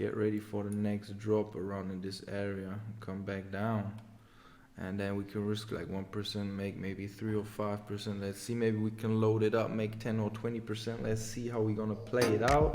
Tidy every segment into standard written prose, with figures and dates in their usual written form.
get ready for the next drop around in this area, come back down, and then we can risk like 1%, make maybe 3 or 5%. Let's see, maybe we can load it up, make 10 or 20%. Let's see how we're gonna play it out.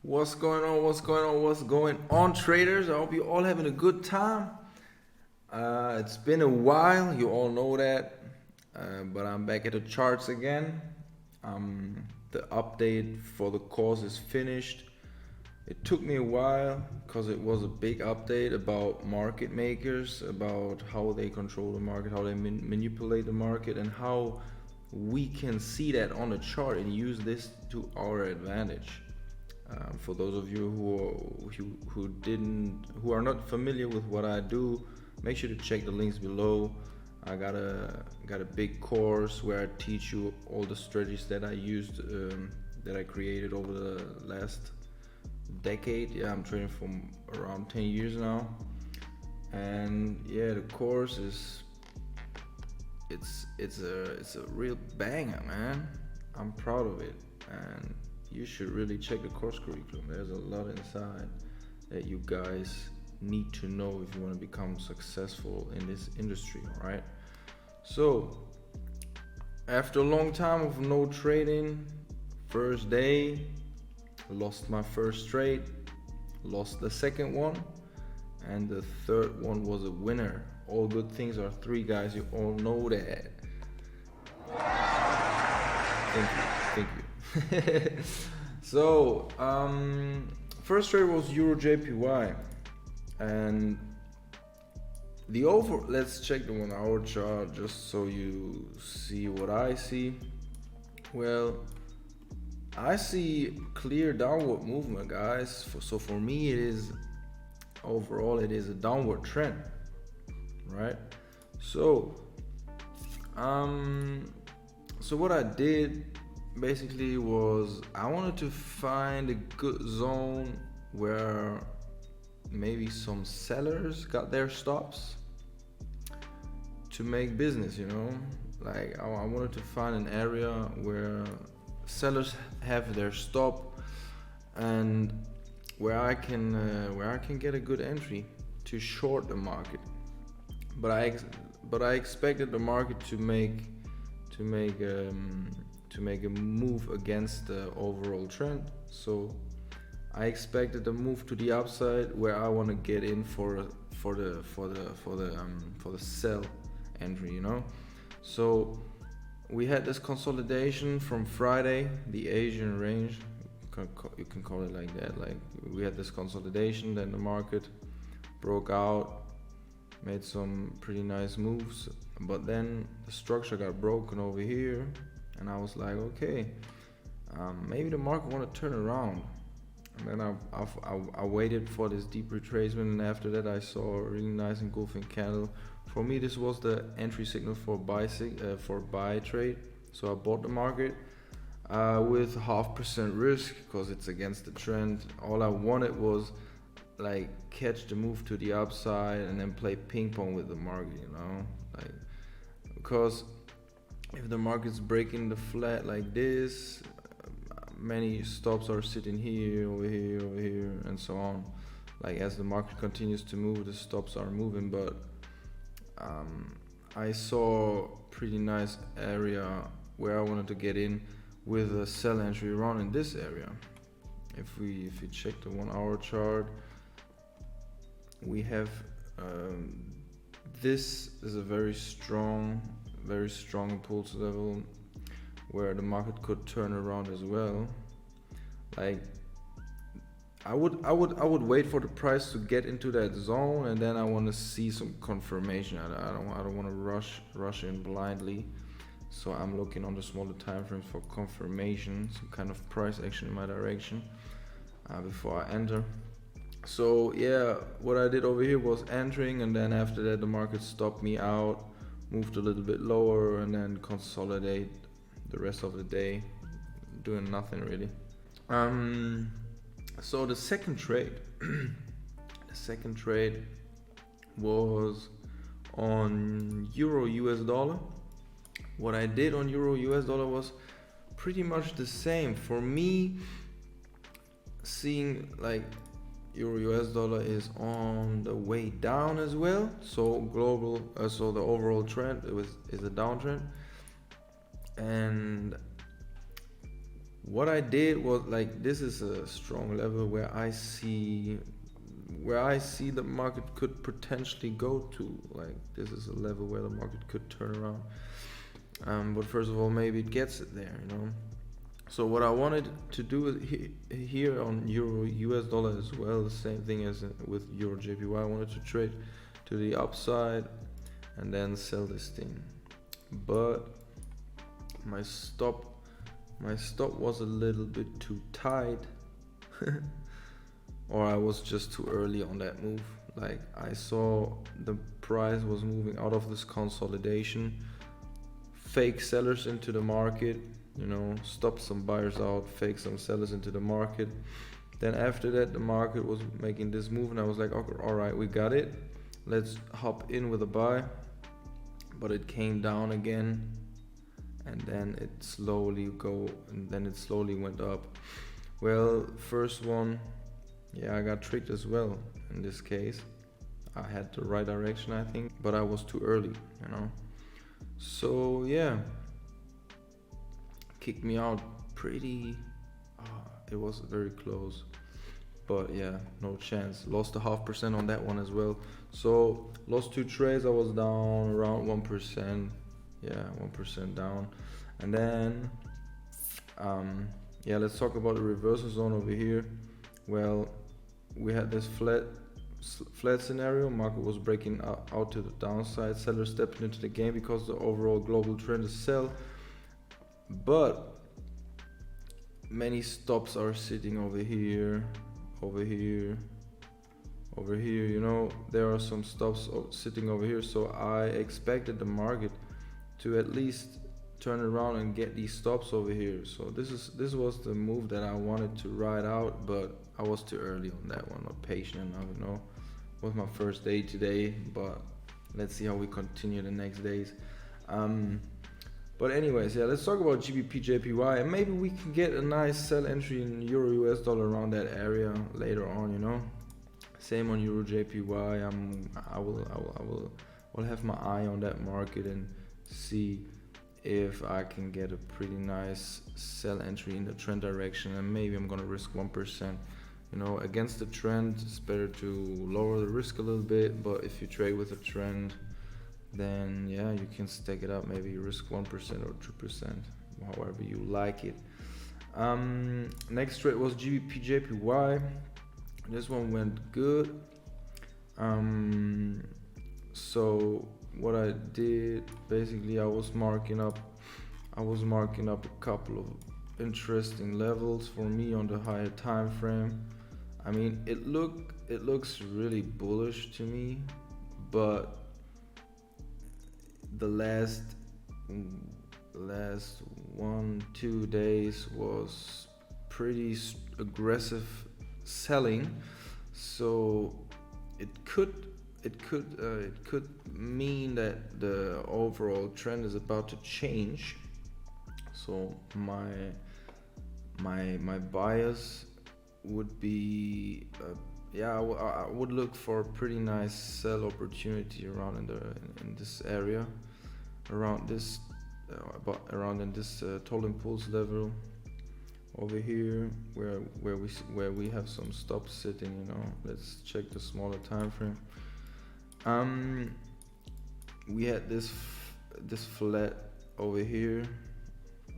What's going on? What's going on? What's going on, traders? I hope you're all having a good time. It's been a while, you all know that, but I'm back at the charts again. The update for the course is finished. It took me a while because it was a big update about market makers, about how they control the market, how they manipulate the market, and how we can see that on the chart and use this to our advantage. For those of you who are not familiar with what I do, make sure to check the links below. I got a big course where I teach you all the strategies that I used, that I created over the last decade. Yeah, I'm trading for around 10 years now, and yeah, the course is it's a real banger, man. I'm proud of it, and you should really check the course curriculum. There's a lot inside that you guys need to know if you want to become successful in this industry. All right, so after a long time of no trading, first day, lost my first trade, lost the second one, and the third one was a winner. All good things are three, guys. You all know that. Thank you. So first trade was EURJPY, and let's check the 1 hour chart just so you see what I see. Well, I see clear downward movement, guys. So for me, it is overall it is a downward trend, right? So so what I did basically was I wanted to find a good zone where maybe some sellers got their stops to make business, you know. Like I wanted to find an area where sellers have their stop and where I can get a good entry to short the market. But I expected the market to make a move against the overall trend. So I expected a move to the upside where I want to get in for the sell entry, you know. So we had this consolidation from Friday, the Asian range, you can call it like that. Like we had this consolidation, then the market broke out, made some pretty nice moves, but then the structure got broken over here, and I was like, okay, maybe the market want to turn around. And then I waited for this deep retracement, and after that I saw a really nice engulfing candle. For me, this was the entry signal for buy trade. So I bought the market with 0.5% risk because it's against the trend. All I wanted was like catch the move to the upside and then play ping pong with the market, you know, like because if the market's breaking the flat like this, many stops are sitting here, over here, and so on. Like as the market continues to move, the stops are moving, but I saw pretty nice area where I wanted to get in with a sell entry around in this area. If we check the 1 hour chart, we have this is a very strong impulse level where the market could turn around as well. Like I would wait for the price to get into that zone, and then I want to see some confirmation. I don't want to rush in blindly. So I'm looking on the smaller time frames for confirmation, some kind of price action in my direction before I enter. So yeah, what I did over here was entering, and then after that the market stopped me out, moved a little bit lower, and then consolidate the rest of the day doing nothing really. So the second trade was on Euro US dollar. What I did on Euro US dollar was pretty much the same. For me, seeing like Euro US dollar is on the way down as well, so so the overall trend is a downtrend. And what I did was, like, this is a strong level where I see the market could potentially go to. Like, this is a level where the market could turn around. But first of all, maybe it gets it there, you know. So what I wanted to do here on Euro US dollar as well, the same thing as with EURJPY. I wanted to trade to the upside and then sell this thing. But my stop was a little bit too tight, or I was just too early on that move. Like, I saw the price was moving out of this consolidation, fake sellers into the market, you know, stop some buyers out, fake some sellers into the market. Then after that, the market was making this move, and I was like, okay, all right, we got it, let's hop in with a buy. But it came down again, and then it slowly went up. Well, first one, yeah, I got tricked as well in this case. I had the right direction, I think, but I was too early, you know. So yeah, kicked me out pretty, it was very close, but yeah, no chance. Lost a 0.5% on that one as well. So lost 2 trades. I was down around 1%. Yeah, 1% down. And then yeah, let's talk about the reversal zone over here. Well, we had this flat scenario. Market was breaking out to the downside. Sellers stepped into the game because the overall global trend is sell, but many stops are sitting over here, you know. There are some stops sitting over here, so I expected the market to at least turn around and get these stops over here. So this was the move that I wanted to ride out, but I was too early on that one, not patient enough, you know. It was my first day today, but let's see how we continue the next days. But anyways, yeah, let's talk about GBP JPY, and maybe we can get a nice sell entry in Euro US dollar around that area later on, you know. Same on EURJPY. I will have my eye on that market and see if I can get a pretty nice sell entry in the trend direction, and maybe I'm gonna risk 1%. You know, against the trend, it's better to lower the risk a little bit, but if you trade with a trend, then yeah, you can stack it up. Maybe you risk 1% or 2%, however you like it. Next trade was GBP JPY. This one went good. So what I did, basically, I was marking up a couple of interesting levels for me on the higher time frame. I mean, it looks really bullish to me, but the last 1-2 days was pretty aggressive selling, so it could mean that the overall trend is about to change. So my bias would be I would look for a pretty nice sell opportunity around in this area, around this tolling pulse level over here, where we have some stops sitting, you know. Let's check the smaller time frame. We had this flat over here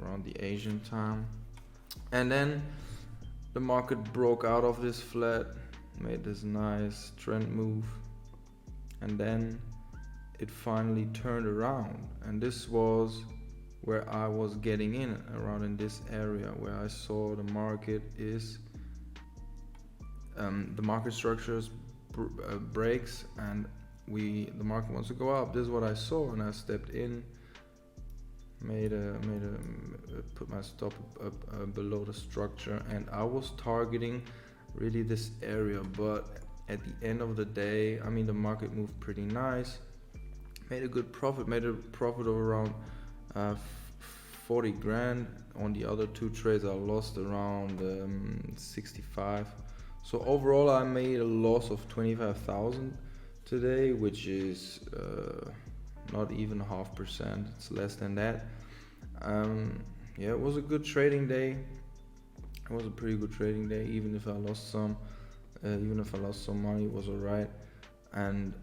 around the Asian time, and then the market broke out of this flat, made this nice trend move, and then it finally turned around, and this was where I was getting in, around in this area where I saw the market is the market structures breaks, and the market wants to go up. This is what I saw, and I stepped in, put my stop up below the structure, and I was targeting really this area, but at the end of the day, I mean, the market moved pretty nice, made a good profit, of around 40 grand. On the other two trades I lost around 65. So overall I made a loss of 25,000 today, which is not even 0.5%, it's less than that. Yeah, it was a good trading day. It was a pretty good trading day, even if I lost some money, it was alright. And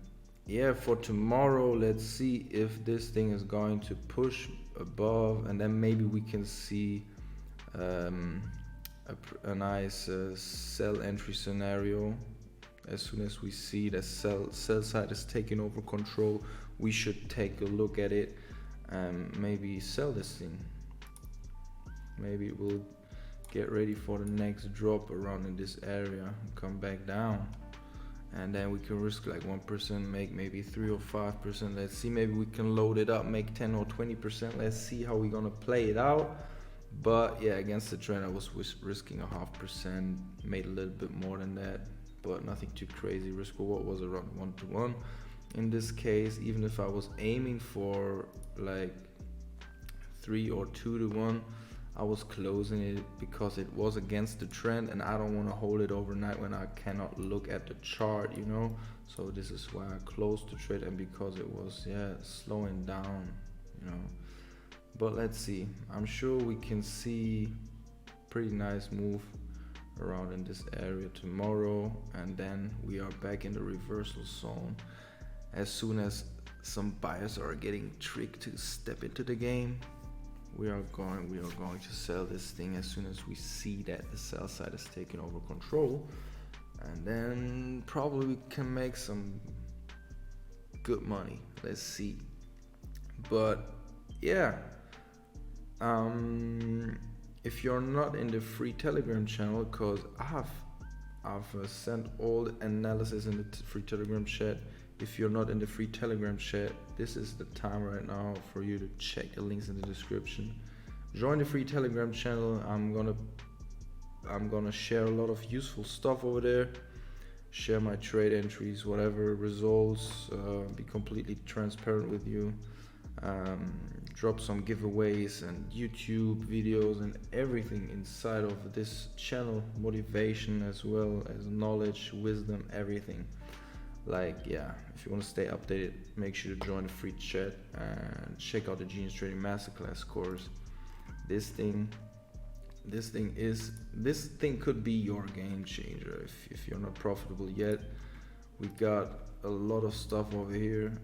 yeah, for tomorrow, let's see if this thing is going to push above, and then maybe we can see a nice sell entry scenario. As soon as we see the sell side is taking over control, we should take a look at it and maybe sell this thing. Maybe we'll get ready for the next drop around in this area and come back down, and then we can risk like 1%, make maybe 3 or 5%. Let's see, maybe we can load it up, make 10 or 20%. Let's see how we're gonna play it out. But yeah, against the trend I was risking 0.5%, made a little bit more than that, but nothing too crazy. Risk reward was around 1-to-1 in this case. Even if I was aiming for like 3 or 2-to-1, I was closing it because it was against the trend, and I don't want to hold it overnight when I cannot look at the chart, you know. So this is why I closed the trade, and because it was slowing down, you know. But let's see, I'm sure we can see pretty nice move around in this area tomorrow, and then we are back in the reversal zone as soon as some buyers are getting tricked to step into the game. We are going to sell this thing as soon as we see that the sell side is taking over control, and then probably we can make some good money. Let's see. But yeah, if you're not in the free Telegram channel, because I've sent all the analysis in the free Telegram chat. If you're not in the free Telegram chat, this is the time right now for you to check the links in the description. Join the free Telegram channel. I'm gonna share a lot of useful stuff over there. Share my trade entries, whatever results, be completely transparent with you. Drop some giveaways and YouTube videos and everything inside of this channel. Motivation as well as knowledge, wisdom, everything. Like, yeah, if you want to stay updated, make sure to join the free chat and check out the Genius Trading Masterclass course. This thing could be your game changer if you're not profitable yet. We got a lot of stuff over here,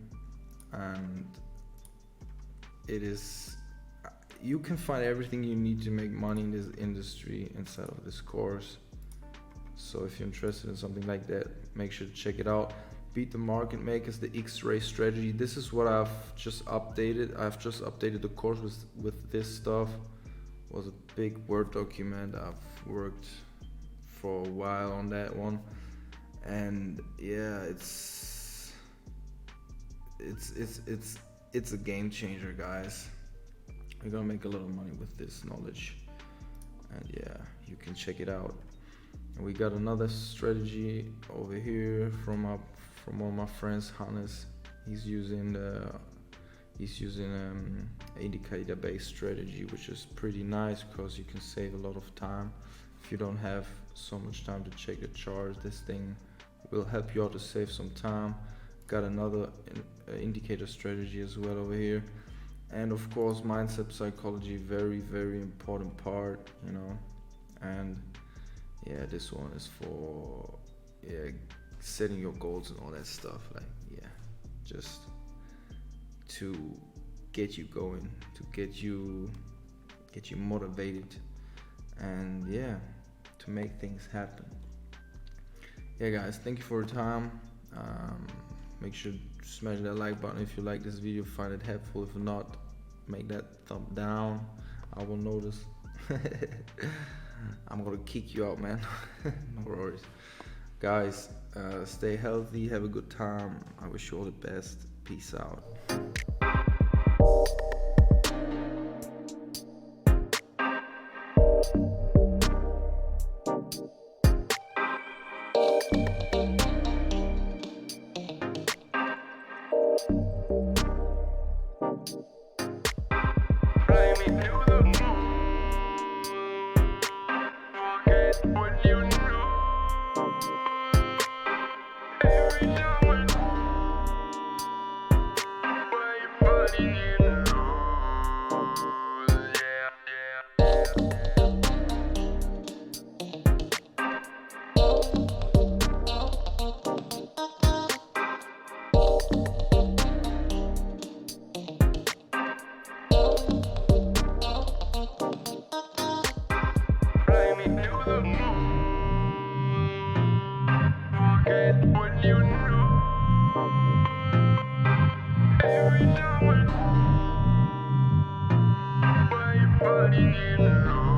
and you can find everything you need to make money in this industry inside of this course. So if you're interested in something like that, make sure to check it out. Beat the market makers, the X-ray strategy. This is what I've just updated. I've just updated the course with this stuff. It was a big Word document. I've worked for a while on that one, and yeah, it's a game changer, guys. You're gonna make a lot of money with this knowledge, and yeah, you can check it out. We got another strategy over here from one of my friends, Hannes. He's using indicator-based strategy, which is pretty nice because you can save a lot of time. If you don't have so much time to check the charts, this thing will help you out to save some time. Got another indicator strategy as well over here, and of course mindset psychology, very important part, you know. And yeah, this one is for setting your goals and all that stuff, like just to get you going, to get you motivated, and to make things happen. Guys, thank you for your time. Make sure to smash that like button if you like this video, find it helpful. If not, make that thumb down. I will notice. I'm gonna kick you out, man. No worries. Guys, stay healthy, have a good time. I wish you all the best. Peace out. Every now and why you falling in love?